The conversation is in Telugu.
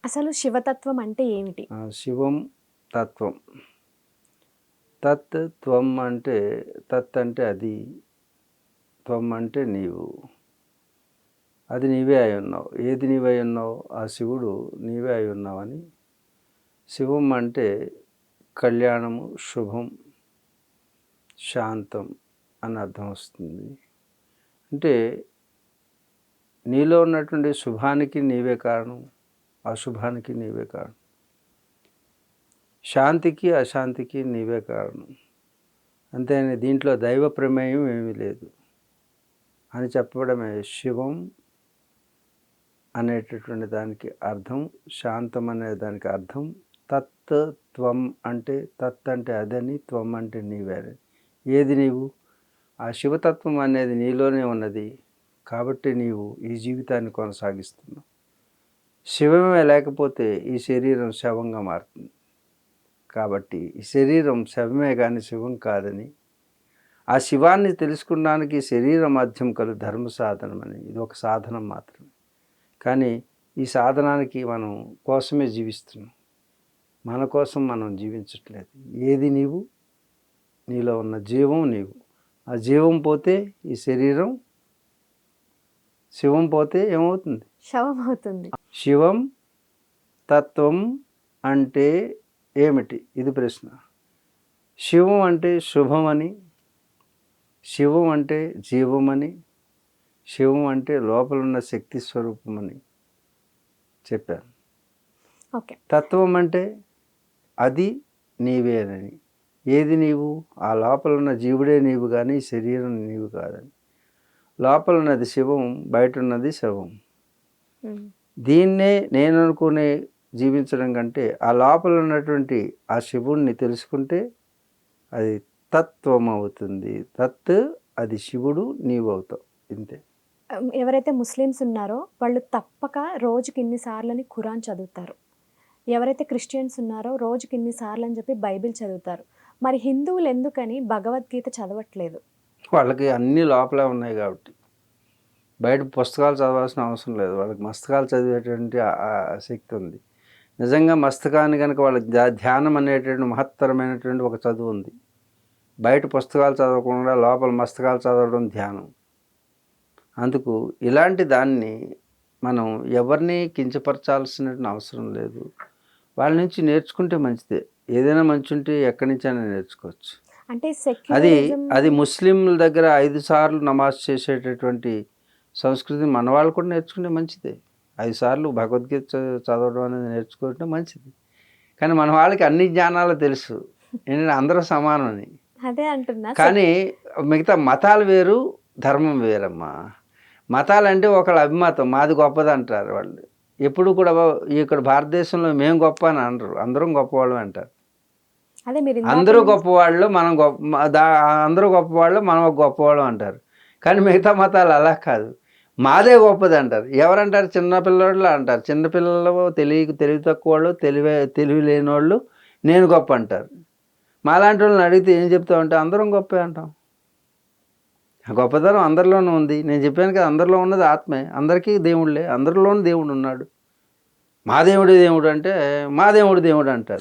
అసలు శివతత్వం అంటే ఏమిటి? శివం తత్వం. తత్ త్వం అంటే తత్ అంటే అది, త్వం అంటే నీవు. అది నీవే అయి ఉన్నావు. ఏది నీవే అయి ఉన్నావు? ఆ శివుడు నీవే అయి ఉన్నావని. శివం అంటే కళ్యాణము, శుభం, శాంతం అని అర్థం వస్తుంది. అంటే నీలో ఉన్నటువంటి శుభానికి నీవే కారణం, అశుభానికి నీవే కారణం, శాంతికి అశాంతికి నీవే కారణం. అంతేని దీంట్లో దైవ ప్రమేయం ఏమీ లేదు అని చెప్పడమే శివం అనేటటువంటి దానికి అర్థం. శాంతం అనే దానికి అర్థం. తత్ త్వం అంటే తత్ అంటే అదని, త్వం అంటే నీవే. ఏది నీవు? ఆ శివతత్వం అనేది నీలోనే ఉన్నది కాబట్టి నీవు ఈ జీవితాన్ని కొనసాగిస్తున్నావు. శివమే లేకపోతే ఈ శరీరం శవంగా మారుతుంది. కాబట్టి ఈ శరీరం శవమే కానీ శివం కాదని, ఆ శివాన్ని తెలుసుకోవడానికి శరీర మాధ్యం కలు ధర్మ సాధనమని, ఇది ఒక సాధనం మాత్రమే. కానీ ఈ సాధనానికి మనం కోసమే జీవిస్తున్నాం, మన కోసం మనం జీవించట్లేదు. ఏది నీవు? నీలో ఉన్న జీవం నీవు. ఆ జీవం పోతే ఈ శరీరం, శివం పోతే ఏమవుతుంది? శవం అవుతుంది. శివం తత్వం అంటే ఏమిటి? ఇది ప్రశ్న. శివం అంటే శుభమని, శివం అంటే జీవమని, శివం అంటే లోపలున్న శక్తి స్వరూపమని చెప్పాను. ఓకే. తత్వం అంటే అది నీవేనని. ఏది నీవు? ఆ లోపలున్న జీవుడే నీవు కానీ శరీరం నీవు కాదని. లోపల ఉన్నది శివం, బయట ఉన్నది శవం. దీన్నే నేను అనుకునే జీవించడం కంటే ఆ లోపల ఉన్నటువంటి ఆ శివుణ్ణి తెలుసుకుంటే అది తత్వం అవుతుంది. తత్ అది శివుడు, నీవు అవుతావు. ఇంతే. ఎవరైతే ముస్లిమ్స్ ఉన్నారో వాళ్ళు తప్పక రోజుకి ఇన్నిసార్లని ఖురాన్ చదువుతారు. ఎవరైతే క్రిస్టియన్స్ ఉన్నారో రోజుకి ఇన్నిసార్లు అని చెప్పి బైబిల్ చదువుతారు. మరి హిందువులు ఎందుకని భగవద్గీత చదవట్లేదు? వాళ్ళకి అన్నీ లోపలే ఉన్నాయి కాబట్టి బయట పుస్తకాలు చదవాల్సిన అవసరం లేదు. వాళ్ళకి మస్తకాలు చదివేటువంటి శక్తి ఉంది. నిజంగా మస్తకాన్ని కనుక వాళ్ళకి ధ్యానం అనేటువంటి మహత్తరమైనటువంటి ఒక చదువు ఉంది. బయట పుస్తకాలు చదవకుండా లోపల మస్తకాలు చదవడం ధ్యానం. అందుకు ఇలాంటి దాన్ని మనం ఎవరిని కించపరచాల్సిన అవసరం లేదు. వాళ్ళ నుంచి నేర్చుకుంటే మంచిదే. ఏదైనా మంచి ఉంటే ఎక్కడి నుంచైనా నేర్చుకోవచ్చు. అంటే అది ముస్లింల దగ్గర 5 సార్లు నమాజ్ చేసేటటువంటి సంస్కృతి మన వాళ్ళు కూడా నేర్చుకుంటే మంచిదే. 5 సార్లు భగవద్గీత చదవడం అనేది నేర్చుకోవడం మంచిది. కానీ మన వాళ్ళకి అన్ని జ్ఞానాలు తెలుసు, ఏంటంటే అందరూ సమానమని. అదే అంటున్నా. కానీ మిగతా మతాలు వేరు, ధర్మం వేరమ్మా. మతాలు అంటే ఒకళ్ళ అభిమతం, మాది గొప్పది అంటారు వాళ్ళు. ఎప్పుడు కూడా ఇక్కడ భారతదేశంలో మేము గొప్ప అని అనరు, అందరం గొప్పవాళ్ళు అంటారు. అదే మీరు అందరూ గొప్పవాళ్ళు, మనం అందరూ గొప్పవాళ్ళు, మనం ఒక గొప్పవాళ్ళు అంటారు. కానీ మిగతా మతాలు అలా కాదు, మాదే గొప్పది అంటారు. ఎవరంటారు? చిన్నపిల్లలు అంటారు. చిన్నపిల్లలు తెలివి తక్కువ వాళ్ళు, తెలివి లేని వాళ్ళు నేను గొప్ప అంటారు. మాలాంటి వాళ్ళని అడిగితే ఏం చెప్తామంటే అందరం గొప్పే అంటాం. గొప్పతనం అందరిలోనూ ఉంది. నేను చెప్పాను కదా, అందరిలో ఉన్నది ఆత్మే. అందరికీ దేవుళ్ళే, అందరిలోనూ దేవుడు ఉన్నాడు. మా దేవుడు దేవుడు అంటే మా దేవుడు దేవుడు అంటారు.